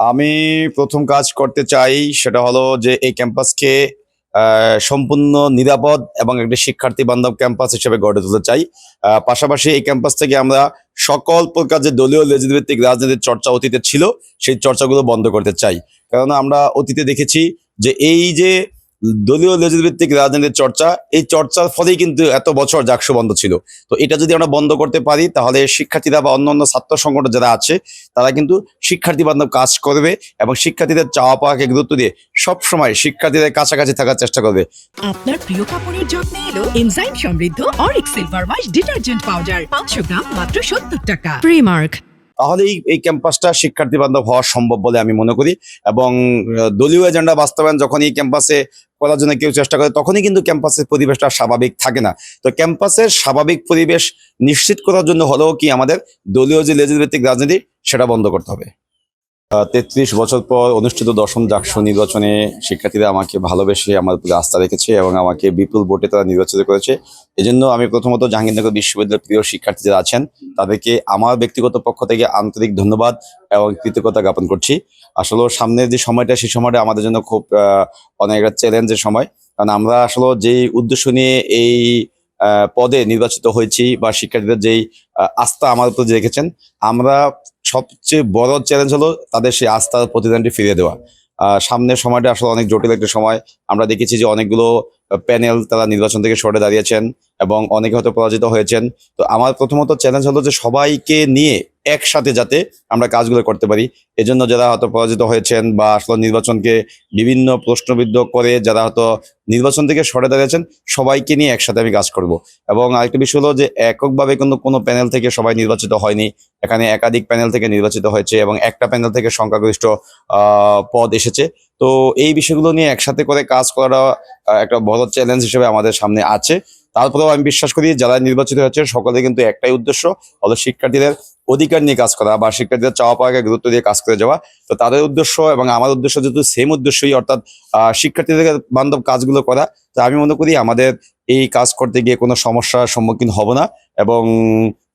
আমি প্রথম কাজ করতে চাই সেটা হলো যে এই ক্যাম্পাসকে সম্পূর্ণ নিরাপদ এবং একটি শিক্ষার্থী বান্ধব ক্যাম্পাস হিসেবে গড়ে তুলতে চাই। পাশাপাশি এই ক্যাম্পাস থেকে আমরা সকল প্রকার যে দলীয় লেজভিত্তিক রাজনীতির চর্চা অতীতে ছিল সেই চর্চাগুলো বন্ধ করতে চাই। কারণ আমরা অতীতে দেখেছি যে এই যে দলীয় লেজভিত্তিক রাজনীতির চর্চা, এই চর্চার ফলেই কিন্তু এত বছর জাকসু বন্ধ ছিল। তো এটা যদি আমরা বন্ধ করতে পারি তাহলে শিক্ষার্থীরা বা অন্যান্য ছাত্র সংগঠন যারা আছে তারা কিন্তু শিক্ষার্থী বান্ধব কাজ করবে এবং শিক্ষার্থীদের চাওয়া পাওয়াকে গুরুত্ব দিয়ে সবসময় শিক্ষার্থীদের কাছাকাছি থাকার চেষ্টা করবে। আপনার প্রিয় কাপড়ের যত্নে এলো এনজাইম সমৃদ্ধ Arik silver wash detergent powder 500 গ্রাম মাত্র 70 টাকা। প্রিমার্ক। তাহলেই এই ক্যাম্পাসটা শিক্ষার্থী বান্ধব হওয়া সম্ভব বলে আমি মনে করি। এবং দলীয় এজেন্ডা বাস্তবায়ন যখন এই ক্যাম্পাসে করার জন্য কেউ চেষ্টা করে তখনই কিন্তু ক্যাম্পাসের পরিবেশটা স্বাভাবিক থাকে না। তো ক্যাম্পাসের স্বাভাবিক পরিবেশ নিশ্চিত করার জন্য হলেও কি আমাদের দলীয় যে লেজভিত্তিক রাজনীতি সেটা বন্ধ করতে হবে। ৩৩ বছর পর অনুষ্ঠিত দশম জাকসু নির্বাচনে শিক্ষার্থীরা আমাকে ভালোবেসে আমার প্রতি আস্থা রেখেছে এবং আমাকে বিপুল ভোটে তারা নির্বাচিত করেছে। এজন্য আমি প্রথমত জাহাঙ্গীরনগর বিশ্ববিদ্যালয়ের প্রিয় শিক্ষার্থী যারা আছেন তাদেরকে আমার ব্যক্তিগত পক্ষ থেকে আন্তরিক ধন্যবাদ এবং কৃতজ্ঞতা জ্ঞাপন করছি। আসলে সামনের যে সময়টা সেই সময়টা আমাদের জন্য খুব অনেক একটা চ্যালেঞ্জের সময়, কারণ আমরা আসলে যেই উদ্দেশ্য নিয়ে এই পদে নির্বাচিত হয়েছি বা শিক্ষার্থীদের যেই আস্থা আমার উপর রেখেছেন, আমরা সবচেয়ে বড় চ্যালেঞ্জ হলো তাদের সেই আস্থার প্রতিদানটি ফিরিয়ে দেওয়া। সামনের সময়টা আসলে অনেক জটিল একটা সময়। আমরা দেখেছি যে অনেকগুলো প্যানেল তারা নির্বাচন থেকে সরে দাঁড়িয়েছেন এবং অনেকে হয়তো পরাজিত হয়েছেন। তো আমার প্রথমত চ্যালেঞ্জ হলো যে সবাইকে নিয়ে একসাথে যাতে আমরা কাজগুলো করতে পারি। এজন্য যারা হয়তো পরাজিত হয়েছেন বা আসলে নির্বাচনকে বিভিন্ন প্রশ্নবিদ্ধ করে যারা হয়তো নির্বাচন থেকে সরে দাঁড়িয়েছেন, সবাইকে নিয়ে একসাথে আমি কাজ করব। এবং আরেকটা বিষয় হলো যে এককভাবে কিন্তু কোনো প্যানেল থেকে সবাই নির্বাচিত হয়নি। এখানে একাধিক প্যানেল থেকে নির্বাচিত হয়েছে এবং একটা প্যানেল থেকে সংখ্যাগরিষ্ঠ পদ এসেছে। তো এই বিষয়গুলো নিয়ে একসাথে করে কাজ করা একটা বড় চ্যালেঞ্জ হিসেবে আমাদের সামনে আছে। তারপরেও আমি বিশ্বাস করি যারা নির্বাচিত হয়েছে সকলে কিন্তু একটাই উদ্দেশ্য, হলো শিক্ষার্থীদের অধিকার নিয়ে কাজ করা বা শিক্ষার্থীদের চাওয়া পাওয়াকে গুরুত্ব দিয়ে কাজ করে যাওয়া। তো তাদের উদ্দেশ্য এবং আমার উদ্দেশ্য যেহেতু সেম উদ্দেশ্যই, অর্থাৎ শিক্ষার্থীদের বান্ধব কাজগুলো করা। তো আমি মনে করি আমাদের এই কাজ করতে গিয়ে কোনো সমস্যার সম্মুখীন হব না। এবং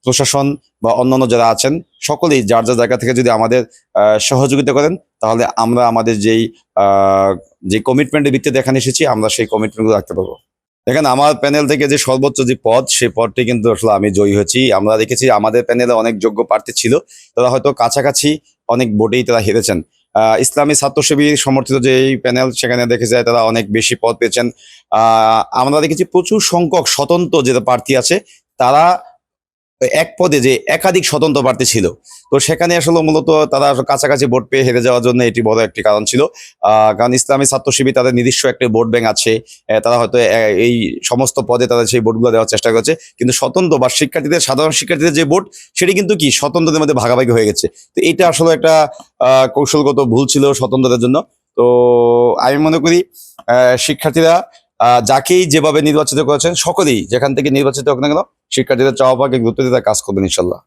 প্রশাসন বা অন্যান্য যারা আছেন সকলেই যার যার জায়গা থেকে যদি আমাদের সহযোগিতা করেন তাহলে আমরা আমাদের যে কমিটমেন্টের ভিত্তিতে এখানে এসেছি আমরা সেই কমিটমেন্টগুলো রাখতে পারবো। দেখেন, আমার প্যানেল থেকে যে সর্বোচ্চ যে পদ সেই পদটি কিন্তু আসলে আমি জয়ী হয়েছি। আমরা দেখেছি আমাদের প্যানেলে অনেক যোগ্য প্রার্থী ছিল, তারা হয়তো কাছাকাছি অনেক ভোটেই তারা হেরেছেন। ইসলামী ছাত্র শিবির সমর্থিত যে এই প্যানেল সেখানে দেখে যায় তারা অনেক বেশি পদ পেয়েছেন। আমরা দেখেছি প্রচুর সংখ্যক স্বতন্ত্র যে প্রার্থী আছে তারা এক পদে যে একাধিক স্বতন্ত্র প্রার্থী ছিল। তো সেখানে আসলে মূলত তারা কাছাকাছি ভোট পেয়ে হেরে যাওয়ার জন্য এটি বড় একটি কারণ ছিল। কারণ ইসলামী ছাত্র শিবির তাদের নিজস্ব একটি ভোট ব্যাংক আছে। তারা হয়তো এই সমস্ত পদে তারা সেই ভোটগুলো দেওয়ার চেষ্টা করেছে, কিন্তু স্বতন্ত্র বা শিক্ষার্থীদের সাধারণ শিক্ষার্থীদের যে ভোট সেটি কিন্তু কি স্বতন্ত্রদের মধ্যে ভাগাভাগি হয়ে গেছে। তো এটা আসলে একটা কৌশলগত ভুল ছিল স্বতন্ত্রদের জন্য। তো আমি মনে করি শিক্ষার্থীরা যাকেই যেভাবে নির্বাচিত করেছেন সকলেই যেখান থেকে নির্বাচিত হোক না কেন শিক্ষার্থীদের চাওয়া পাওয়াকে গুরুত্ব দিয়ে তারা কাজ করবেন ইনশাল্লাহ।